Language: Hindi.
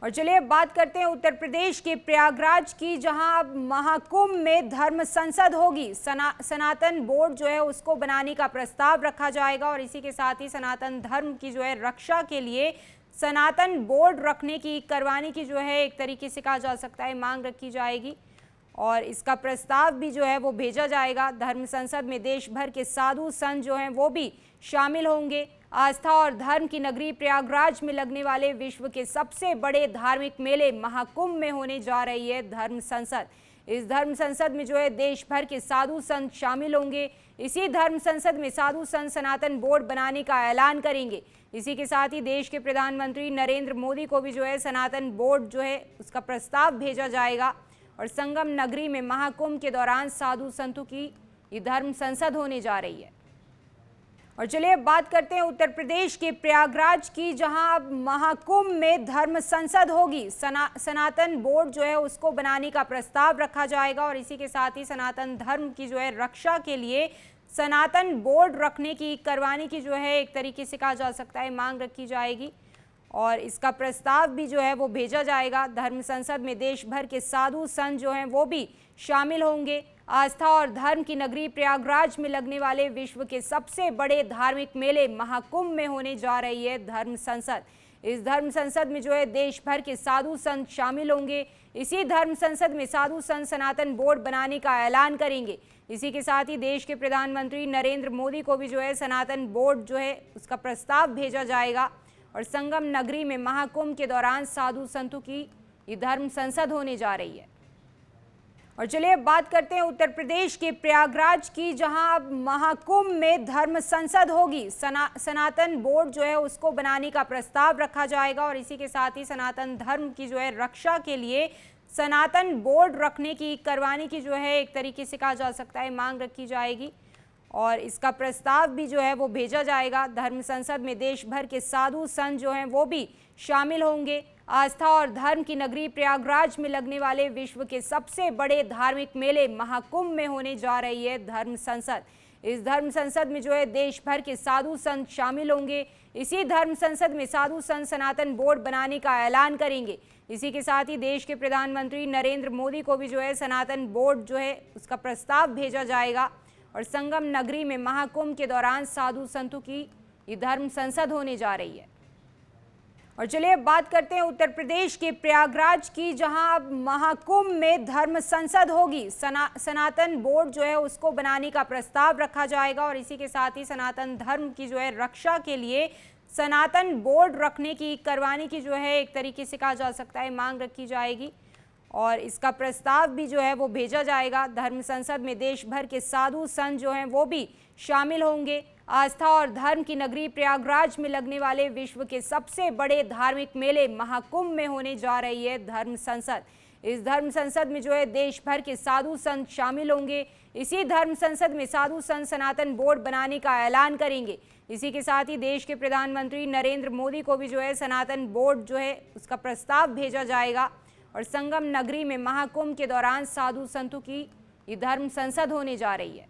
और चलिए अब बात करते हैं उत्तर प्रदेश के प्रयागराज की, जहां अब महाकुंभ में धर्म संसद होगी। सनातन बोर्ड जो है उसको बनाने का प्रस्ताव रखा जाएगा और इसी के साथ ही सनातन धर्म की जो है रक्षा के लिए सनातन बोर्ड करवाने की जो है एक तरीके से कहा जा सकता है मांग रखी जाएगी और इसका प्रस्ताव भी जो है वो भेजा जाएगा। धर्म संसद में देश भर के साधु संत जो हैं वो भी शामिल होंगे। आस्था और धर्म की नगरी प्रयागराज में लगने वाले विश्व के सबसे बड़े धार्मिक मेले महाकुंभ में होने जा रही है धर्म संसद। इस धर्म संसद में जो है देश भर के साधु संत शामिल होंगे। इसी धर्म संसद में साधु संत सनातन बोर्ड बनाने का ऐलान करेंगे। इसी के साथ ही देश के प्रधानमंत्री नरेंद्र मोदी को भी जो है सनातन बोर्ड जो है उसका प्रस्ताव भेजा जाएगा और संगम नगरी में महाकुंभ के दौरान साधु संतों की ये धर्म संसद होने जा रही है। और चलिए अब बात करते हैं उत्तर प्रदेश के प्रयागराज की, जहां अब महाकुंभ में धर्म संसद होगी। सनातन बोर्ड जो है उसको बनाने का प्रस्ताव रखा जाएगा और इसी के साथ ही सनातन धर्म की जो है रक्षा के लिए सनातन बोर्ड करवाने की जो है एक तरीके से कहा जा सकता है मांग रखी जाएगी और इसका प्रस्ताव भी जो है वो भेजा जाएगा। धर्म संसद में देश भर के साधु संत जो हैं वो भी शामिल होंगे। आस्था और धर्म की नगरी प्रयागराज में लगने वाले विश्व के सबसे बड़े धार्मिक मेले महाकुंभ में होने जा रही है धर्म संसद। इस धर्म संसद में जो है देश भर के साधु संत शामिल होंगे। इसी धर्म संसद में साधु संत सनातन बोर्ड बनाने का ऐलान करेंगे। इसी के साथ ही देश के प्रधानमंत्री नरेंद्र मोदी को भी जो है सनातन बोर्ड जो है उसका प्रस्ताव भेजा जाएगा और संगम नगरी में महाकुंभ के दौरान साधु संतों की ये धर्म संसद होने जा रही है। और चलिए अब बात करते हैं उत्तर प्रदेश के प्रयागराज की, जहां अब महाकुंभ में धर्म संसद होगी। सनातन बोर्ड जो है उसको बनाने का प्रस्ताव रखा जाएगा और इसी के साथ ही सनातन धर्म की जो है रक्षा के लिए सनातन बोर्ड करवाने की जो है एक तरीके से कहा जा सकता है मांग रखी जाएगी और इसका प्रस्ताव भी जो है वो भेजा जाएगा। धर्म संसद में देश भर के साधु संत जो हैं वो भी शामिल होंगे। आस्था और धर्म की नगरी प्रयागराज में लगने वाले विश्व के सबसे बड़े धार्मिक मेले महाकुंभ में होने जा रही है धर्म संसद। इस धर्म संसद में जो है देश भर के साधु संत शामिल होंगे। इसी धर्म संसद में साधु संत सनातन बोर्ड बनाने का ऐलान करेंगे। इसी के साथ ही देश के प्रधानमंत्री नरेंद्र मोदी को भी जो है सनातन बोर्ड जो है उसका प्रस्ताव भेजा जाएगा और संगम नगरी में महाकुंभ के दौरान साधु संतों की ये धर्म संसद होने जा रही है। और चलिए अब बात करते हैं उत्तर प्रदेश के प्रयागराज की, जहां अब महाकुंभ में धर्म संसद होगी। सनातन बोर्ड जो है उसको बनाने का प्रस्ताव रखा जाएगा और इसी के साथ ही सनातन धर्म की जो है रक्षा के लिए सनातन बोर्ड करवाने की जो है एक तरीके से कहा जा सकता है मांग रखी जाएगी और इसका प्रस्ताव भी जो है वो भेजा जाएगा। धर्म संसद में देश भर के साधु संत जो हैं वो भी शामिल होंगे। आस्था और धर्म की नगरी प्रयागराज में लगने वाले विश्व के सबसे बड़े धार्मिक मेले महाकुंभ में होने जा रही है धर्म संसद। इस धर्म संसद में जो है देश भर के साधु संत शामिल होंगे। इसी धर्म संसद में साधु संत सनातन बोर्ड बनाने का ऐलान करेंगे। इसी के साथ ही देश के प्रधानमंत्री नरेंद्र मोदी को भी जो है सनातन बोर्ड जो है उसका प्रस्ताव भेजा जाएगा और संगम नगरी में महाकुंभ के दौरान साधु संतों की ये धर्म संसद होने जा रही है।